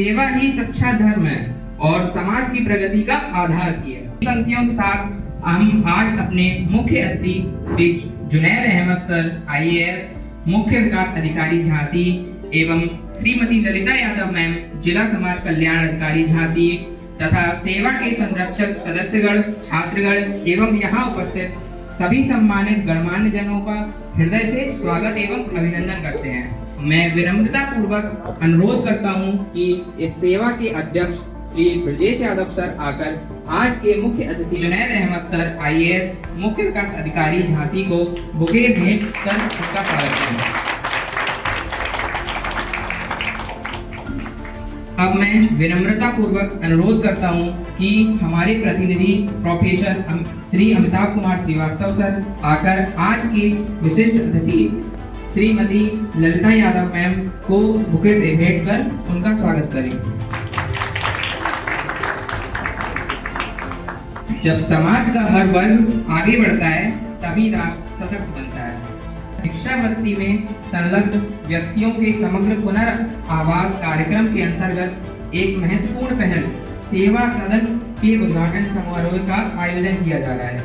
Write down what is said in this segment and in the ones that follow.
सेवा ही सच्चा धर्म है और समाज की प्रगति का आधार की है। पंक्तियों के साथ हम आज अपने मुख्य अतिथि श्री जुनैद अहमद सर IAS मुख्य विकास अधिकारी झांसी एवं श्रीमती ललिता यादव मैम जिला समाज कल्याण अधिकारी झांसी तथा सेवा के संरक्षक सदस्यगण, छात्रगण एवं यहाँ उपस्थित सभी सम्मानित गणमान्य जनों का हृदय से स्वागत एवं अभिनंदन करते हैं। मैं विनम्रता पूर्वक अनुरोध करता हूं कि इस सेवा के अध्यक्ष श्री ब्रजेश यादव सर आकर आज के मुख्य अतिथि जुनैद अहमद सर IAS मुख्य विकास अधिकारी झांसी को बुके भेंट कर उनका स्वागत करें। अब मैं विनम्रता पूर्वक अनुरोध करता हूं कि हमारे प्रतिनिधि प्रोफेसर श्री अमिताभ कुमार श्रीवास्तव सर आकर आज की विशिष्ट अतिथि श्रीमती ललिता यादव मैम को बुके भेंट कर उनका स्वागत करें। जब समाज का हर वर्ग आगे बढ़ता है तभी राष्ट्र सशक्त बनता है। भिक्षावृत्ति में संलग्न व्यक्तियों के समग्र पुनर्आवास कार्यक्रम के अंतर्गत एक महत्वपूर्ण पहल सेवा सदन के उद्घाटन समारोह का आयोजन किया जा रहा है।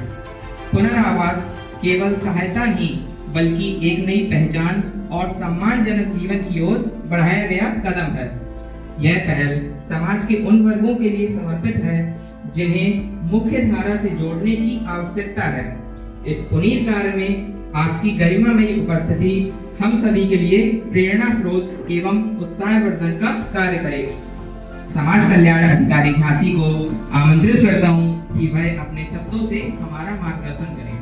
पुनर्आवास केवल सहायता नहीं बल्कि एक नई पहचान और सम्मानजनक जीवन की ओर बढ़ाया गया कदम है। यह पहल समाज के उन वर्गों के लिए समर्पित है जिन्हें मुख्य धारा से जोड़ने की आवश्यकता है। इस पुनीत कार्य में आपकी गरिमामयी उपस्थिति हम सभी के लिए प्रेरणा स्रोत एवं उत्साहवर्धन का कार्य करेगी। समाज कल्याण अधिकारी झांसी को आमंत्रित करता हूं कि वह अपने शब्दों से हमारा मार्गदर्शन करें।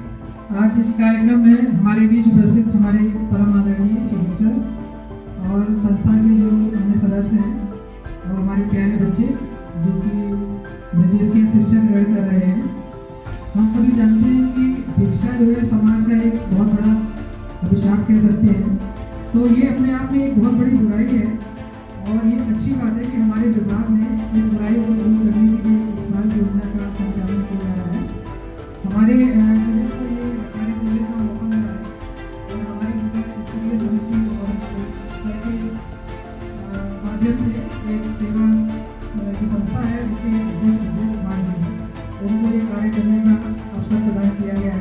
आज इस कार्यक्रम में हमारे बीच उपस्थित हमारे परम आदरणीय सदस्य और संस्था के जो अन्य सदस्य हैं और हमारे प्यारे बच्चे जो कि ब्रजेश की शिक्षा ग्रहण कर रहे हैं। हम सभी जानते हैं कि भिक्षा जो है समाज का एक बहुत बड़ा अभिशाप कह सकते हैं। तो ये अपने आप में एक बहुत बड़ी बुराई है और ये अच्छी बात है कि हमारे विभाग ने इस बुराई को दूर करने के लिए इस बार योजना का संचालन किया जा रहा है। हमारे माध्यम से एक सेवा की संस्था है जिसके उद्देश्य माननीय है, उनको ये कार्य करने का अवसर प्रदान किया गया है।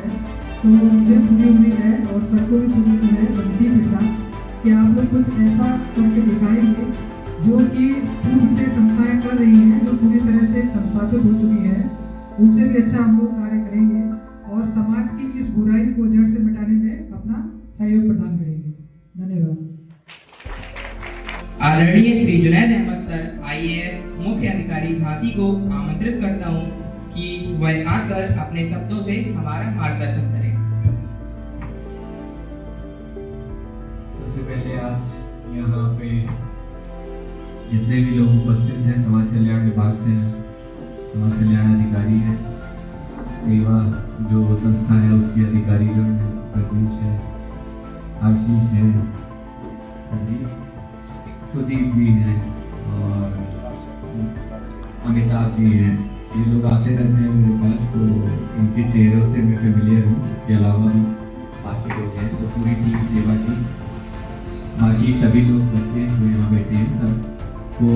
तो मुझे पूरी उम्मीद है और सबको भी पूरी उम्मीद है समिति के साथ कि आप लोग कुछ ऐसा करके दिखाएंगे जो कि पूर्व से संस्थाएं कर रही हैं, जो पूरी तरह से संस्थापित हो चुकी है, उनसे भी अच्छा हम लोग कार्य करेंगे और समाज की इस बुराई को जड़ से मिटाने में अपना सहयोग प्रदान करेंगे। धन्यवाद। आदरणीय श्री जुनैद अहमद सर IAS मुख्य अधिकारी झांसी को आमंत्रित करता हूं कि वह आकर अपने शब्दों से हमारा मार्गदर्शन करें। सबसे पहले आज यहाँ पे जितने भी लोग उपस्थित हैं समाज कल्याण विभाग से हैं, समाज कल्याण अधिकारी हैं, सेवा जो संस्था है उसके अधिकारीगण हैं, प्रदेश है, आशीष है, संदीप सुदीप जी हैं और अमिताभ जी हैं। ये लोग आते रहते हैं मेरे पास, तो इनके चेहरों से मैं फेमिलियर हूँ। इसके अलावा भी बाकी लोग हैं, तो पूरी टीम सेवा की, बाकी सभी लोग बच्चे जो यहाँ बैठे हैं सबको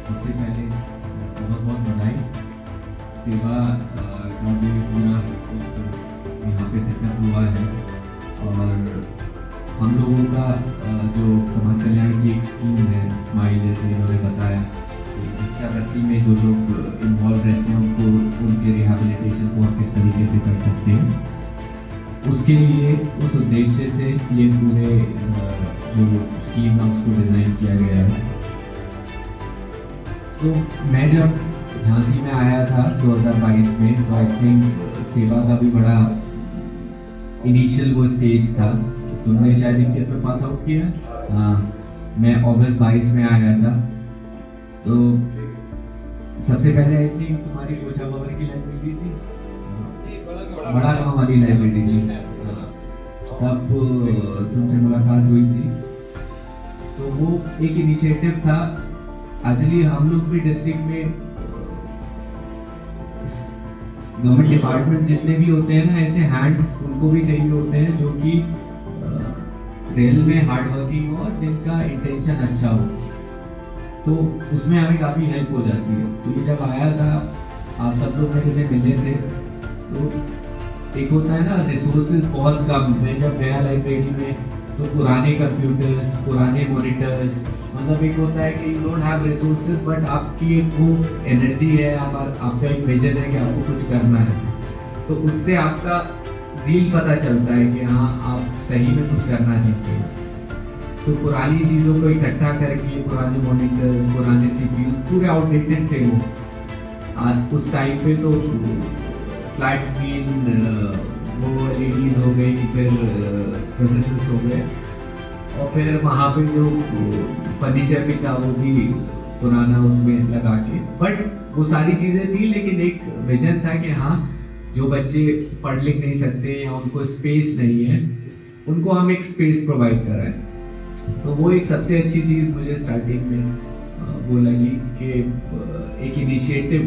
सबसे पहले बहुत बहुत बधाई। सेवा का भी पूरा यहाँ पे सेटअप हुआ है और हम लोगों का जो समाज कल्याण की एक स्कीम है स्माइल, जैसे इन्होंने बताया, भिक्षावृत्ति में जो लोग इन्वॉल्व रहते हैं उनको उनके रिहैबिलिटेशन को हम किस तरीके से कर सकते हैं, उसके लिए उस उद्देश्य से ये पूरे जो स्कीम है उसको डिज़ाइन किया गया है। तो मैं जब झांसी में आया था 2022 में, तो आई थिंक सेवा का भी बड़ा इनिशियल वो स्टेज था। तुमने शायद 21 में पास आउट किया। हाँ, मैं अगस्त 22 में आया था। तो सबसे पहले आई थिंक तुम्हारी कोचा भवन की लाइब्रेरी थी, बड़ा गाँव वाली लाइब्रेरी थी, तब तुमसे मुलाकात हुई थी। तो वो एक इनिशिएटिव था। एक्चुअली हम लोग भी डिस्ट्रिक्ट में गवर्नमेंट डिपार्टमेंट जितने भी होते हैं ना, ऐसे हैंड्स उनको भी चाहिए होते हैं जो कि रियल में हार्ड वर्किंग हो और जिनका इंटेंशन अच्छा हो। तो उसमें हमें काफ़ी हेल्प हो जाती है। तो ये जब आया था, आप सब लोग मेरे से मिले थे, तो एक होता है ना रिसोर्सेज बहुत कम। मैं जब गया लाइब्रेरी में तो पुराने कंप्यूटर्स, पुराने मॉनिटर्स, मतलब एक होता है कि you don't have resources but आपकी एक वो एनर्जी है, आपका एक विजन है कि आपको कुछ करना है, तो उससे आपका ज़ील पता चलता है कि हाँ आप सही में कुछ करना चाहते हैं। तो पुरानी चीज़ों को इकट्ठा करके, पुराने मॉनिटर्स, पुराने सीपीयू पूरे आउटडेटेड थे वो। आज उस टाइम पे तो फ्लैट स्क्रीन, वो एलईडीज हो गई, फिर प्रोसेसर्स हो गए, और फिर वहाँ पे जो फर्नीचर भी था वो भी पुराना उसमें लगा के। बट वो सारी चीज़ें थी, लेकिन एक विजन था कि हाँ जो बच्चे पढ़ लिख नहीं सकते या उनको स्पेस नहीं है, उनको हम एक स्पेस प्रोवाइड कराएं। तो वो एक सबसे अच्छी चीज़ मुझे स्टार्टिंग में वो लगी कि एक इनिशिएटिव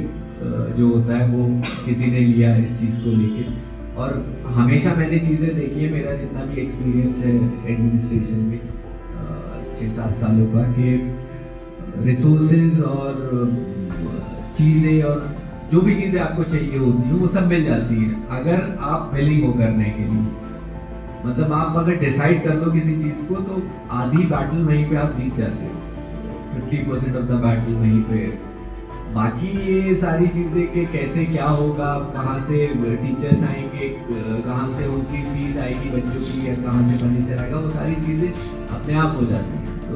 जो होता है वो किसी ने लिया इस चीज़ को लेके। और हमेशा मैंने चीज़ें देखी है, मेरा जितना भी एक्सपीरियंस है एडमिनिस्ट्रेशन में 6-7 सालों का, कि रिसोर्सेज और चीज़ें और जो भी चीज़ें आपको चाहिए होती हैं वो सब मिल जाती हैं अगर आप विलिंग हो करने के लिए। मतलब आप अगर डिसाइड कर लो किसी चीज़ को तो आधी बैटल वहीं पे आप जीत जाते हो, 50% ऑफ द बैटल वहीं पे। बाकी ये सारी चीज़ें कि कैसे क्या होगा, कहाँ से टीचर्स आएंगे, कहाँ से उनकी फीस आएगी बच्चों की, या कहाँ से फर्नीचर आएगा, वो सारी चीज़ें अपने आप हो जाती हैं। तो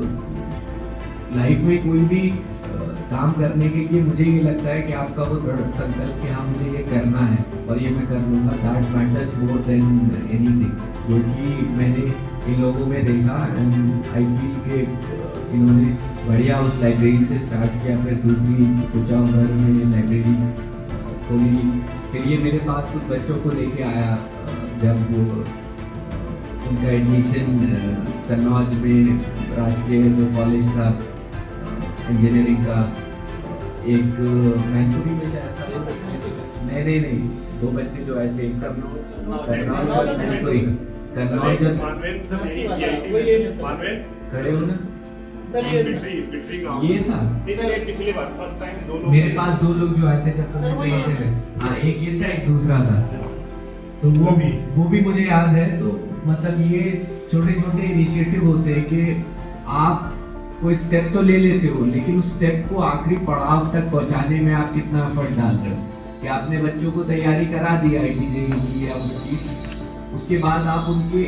लाइफ में कोई भी काम करने के लिए मुझे ये लगता है कि आपका वो दृढ़ संकल्प कि हाँ मुझे ये करना है और ये मैं कर लूँगा, that matters more than anything, जो कि मैंने इन लोगों में देखा। एंड आई फील के इन्होंने बढ़िया उस लाइब्रेरी से स्टार्ट किया, फिर दूसरी कुचाउघर में लाइब्रेरी खोली, फिर ये मेरे पास कुछ बच्चों को लेके आया जब वो उनका एडमिशन कन्नौज में राजकीय जो कॉलेज था इंजीनियरिंग का, एक मैनपुरी में शायद था, नहीं 2 बच्चे जो आए थे, एक कन्नौज और मैनपुरी। कन्नौज खड़े हो ना, ये था पिछली बार फर्स्ट टाइम दोनों मेरे पास 2 लोग जो आए थे जब तक ट्रेन से गए। हाँ, एक ये था, एक दूसरा था, तो वो भी मुझे याद है। तो मतलब ये छोटे छोटे इनिशिएटिव होते हैं कि आप कोई स्टेप तो ले लेते हो, लेकिन उस स्टेप को आखिरी पड़ाव तक पहुंचाने में आप कितना एफर्ट डाल रहे हो, कि आपने बच्चों को तैयारी करा दी IIT की या उसके बाद आप उनके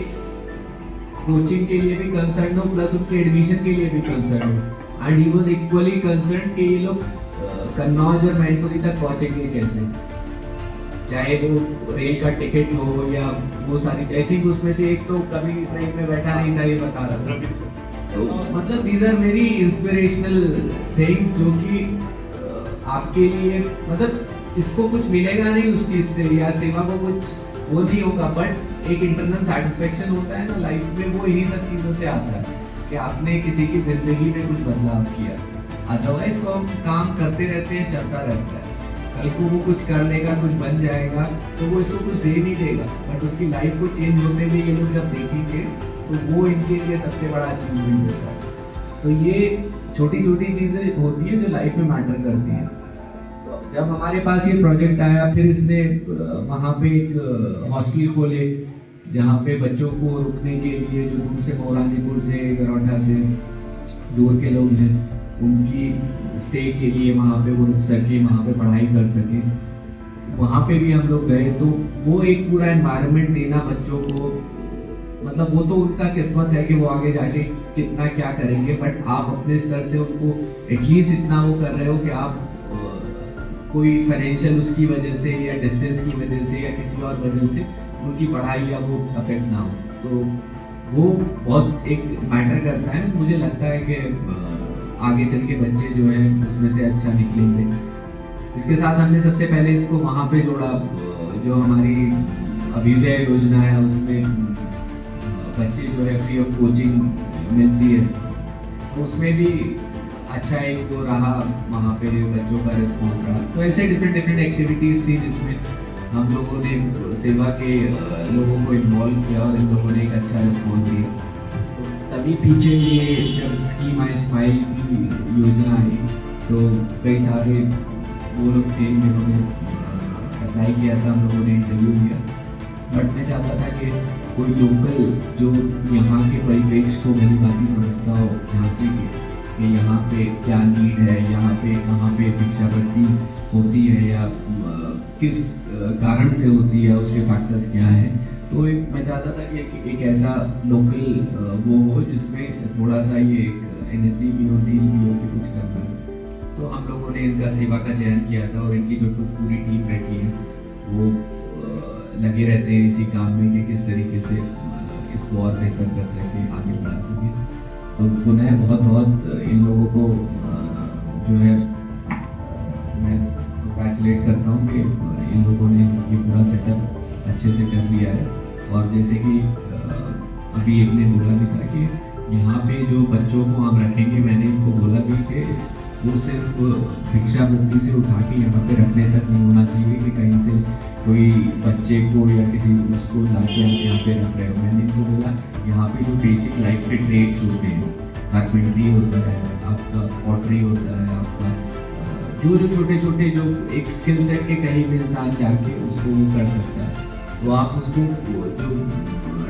कोचिंग के लिए भी कंसर्न हो, प्लस उनके एडमिशन के लिए भी कंसर्न हो। And he was equally concern कि ये लोग कन्नौज और मैनपुरी तक पहुंचेंगे कैसे, चाहे वो रेल का टिकट हो या वो सारी। आई थिंक उसमें से एक तो कभी ट्रेन में बैठा नहीं था, ये बता रहा था। तो मतलब these are very inspirational things जो कि आपके लिए, मतलब इसको कुछ मिलेगा नहीं उस चीज़ से, या सेवा को कुछ वो नहीं होगा, बट एक इंटरनल सेटिस्फेक्शन होता है ना लाइफ में, वो इन्हीं सब चीज़ों से आता है कि आपने किसी की ज़िंदगी में कुछ बदलाव किया। अदरवाइज तो हम काम करते रहते हैं, चलता रहता है, कल को वो कुछ कर लेगा, कुछ बन जाएगा, तो वो इसको कुछ दे नहीं देगा, बट उसकी लाइफ को चेंज होते हुए ये लोग जब देखेंगे तो वो इनके लिए सबसे बड़ा अचीवमेंट होता है। तो ये छोटी छोटी चीज़ें होती हैं जो लाइफ में मैटर करती हैं। तो जब हमारे पास ये प्रोजेक्ट आया, फिर इसने वहाँ पे एक हॉस्टल खोले जहाँ पे बच्चों को रुकने के लिए जो दूर से मौलानीपुर से, गरौठा से दूर के लोग हैं, उनकी स्टे के लिए वहाँ पे वो रुक सके, वहाँ पे पढ़ाई कर सके। वहाँ पे भी हम लोग गए, तो वो एक पूरा एनवायरनमेंट देना बच्चों को, मतलब वो तो उनका किस्मत है कि वो आगे जाके कितना क्या करेंगे, बट आप अपने स्तर से उनको एटलीस्ट इतना वो कर रहे हो कि आप कोई फाइनेंशियल उसकी वजह से या डिस्टेंस की वजह से या किसी और वजह से उनकी पढ़ाई या वो अफेक्ट ना हो। तो वो बहुत एक मैटर करता है। मुझे लगता है कि आगे चल के बच्चे जो हैं उसमें से अच्छा निकलेंगे। इसके साथ हमने सबसे पहले इसको वहाँ पे जोड़ा, जो हमारी अभ्युदय योजना है उसमें बच्चे जो है फ्री ऑफ कोचिंग मिलती है, तो उसमें भी अच्छा एक जो रहा वहाँ पे बच्चों का रिस्पॉन्स रहा। तो ऐसे डिफरेंट एक्टिविटीज़ थी जिसमें हम लोगों ने सेवा के लोगों को इन्वॉल्व किया और इन लोगों ने एक अच्छा रिस्पॉन्स दिया। तो तभी पीछे ये जब स्कीम आई स्माइल की योजना आई तो कई सारे वो लोग थे जिन्होंने अप्लाई किया था, हम लोगों ने इंटरव्यू लिया। बट मैं चाहता था कि कोई लोकल जो यहाँ के परिप्रेक्ष्य को भली भांति समझता हो झांसी के, कि यहाँ पे क्या नीड है, यहाँ पे कहाँ पे भिक्षावृत्ति होती है या किस कारण से होती है, उसके फैक्टर्स क्या हैं। तो मैं चाहता था कि एक ऐसा लोकल वो हो जिसमें थोड़ा सा ये एक एनर्जी भी हो, ज़ील भी हो कि कुछ करना है। तो हम लोगों ने इनका सेवा का चयन किया था और इनकी जो पूरी टीम बैठी है वो लगे रहते हैं इसी काम में कि किस तरीके से इसको और बेहतर कर सके, आगे बढ़ा सके। तो पुनः बहुत बहुत इन लोगों को जो है मैं कंग्रेचुलेट करता हूँ कि इन लोगों ने ये पूरा सेटअप अच्छे से कर लिया है। और जैसे कि अभी एक ने बोला भी था कि यहाँ पे जो बच्चों को हम रखेंगे, मैंने इनको बोला भी कि वो सिर्फ भिक्षावृत्ति से उठा के यहाँ पे रखने तक नहीं होना चाहिए कि कहीं से कोई बच्चे को या किसी उसको ला के आप यहाँ पे रख रहे हो। मैंने इनको बोला यहाँ पे जो बेसिक लाइफ के ट्रेड्स होते हैं, कार्पेंट्री होता है, आपका पॉटरी होता है, आपका जो छोटे छोटे जो एक स्किल सेट के कहीं भी इंसान जाके उसको वो कर सकता है। तो आप उसको जो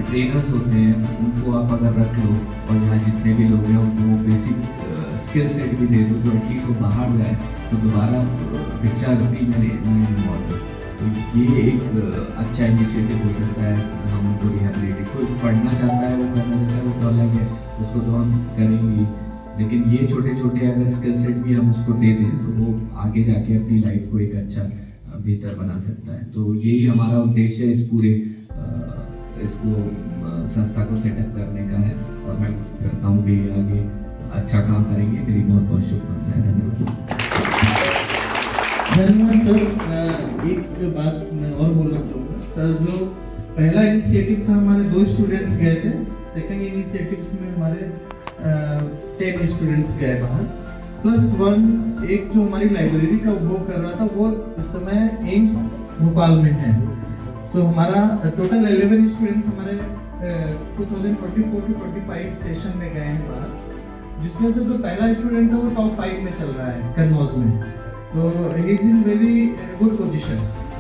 ट्रेनर्स होते हैं उनको आप अगर रख लो और यहाँ जितने भी लोग हैं उनको वो बेसिक स्किल सेट भी दे दो तो एटलीस्ट वो बाहर जाए तो दोबारा भिक्षावृत्ति में नहीं इन्वॉल्व हो। तो ये एक अच्छा इनिशिएटिव हो सकता है। हम उनको रिहैबिलिटेट, कोई पढ़ना चाहता है वो करना चाहता है वो तो अलग है, उसको तो हम करेंगे। लेकिन ये छोटे छोटे अगर स्किल सेट भी हम उसको दे दें तो वो आगे जाके अपनी लाइफ को एक अच्छा बेहतर बना सकता है। तो यही हमारा उद्देश्य इस पूरे इसको संस्था को सेटअप करने का है और मैं करता हूँ कि आगे अच्छा काम करेंगे। मेरी बहुत बहुत शुभकामनाएं। धन्यवाद सर। एक बात मैं और बोलना चाहूँगा सर, जो पहला इनिशिएटिव था हमारे 2 स्टूडेंट्स गए थे, सेकंड इनिशिएटिव्स में हमारे 10 स्टूडेंट्स गए बाहर, +1 एक जो हमारी लाइब्रेरी का उपभोग कर रहा था वो इस समय एम्स भोपाल में है। सो हमारा टोटल 11 स्टूडेंट्स हमारे 2024 टू 25 सेशन में गए हैं बाहर, जिसमें से जो पहला स्टूडेंट था वो टॉप 5 में चल रहा है कन्नौज में। तो he is in very good position,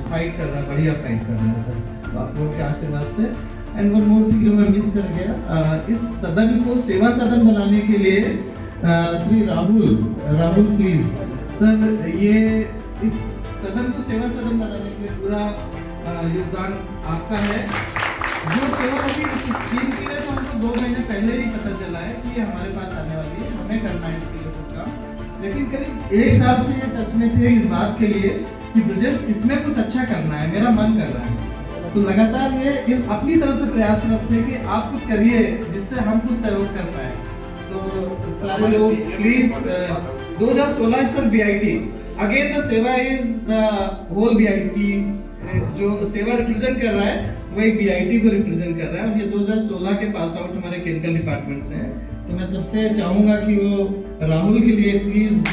fight कर रहा है, बढ़िया फाइट कर रहा है सर, तो आप लोगों के आशीर्वाद से। एंड वन मोर थिंग जो मैं मिस कर गया, इस सदन को सेवा सदन बनाने के लिए श्री राहुल प्लीज सर, ये इस सदन को सेवा सदन बनाने के लिए पूरा योगदान आपका है। जो केवल अभी इस स्कीम के लिए तो हमको 2 महीने पहले ही पता चला है कि ये हमारे पास आने वाली है, हमें करना है इसके लिए कुछ काम, लेकिन करीब 1 साल से ये टच में थे इस बात के लिए कि ब्रजेश इसमें कुछ अच्छा करना है, मेरा मन कर रहा है। तो लगातार ये अपनी तरफ से प्रयासरत थे कि आप कुछ करिए जिससे हम कुछ सहयोग कर पाए। तो सारे लोग please 2016 sir BIT again the सेवा इज द होल BIT, जो सेवा रिप्रेजेंट कर रहा है वो एक BIT को रिप्रेजेंट कर रहा है। और ये 2016 के पास आउट हमारे केमिकल डिपार्टमेंट से हैं। तो मैं सबसे चाहूंगा कि वो राहुल के लिए प्लीज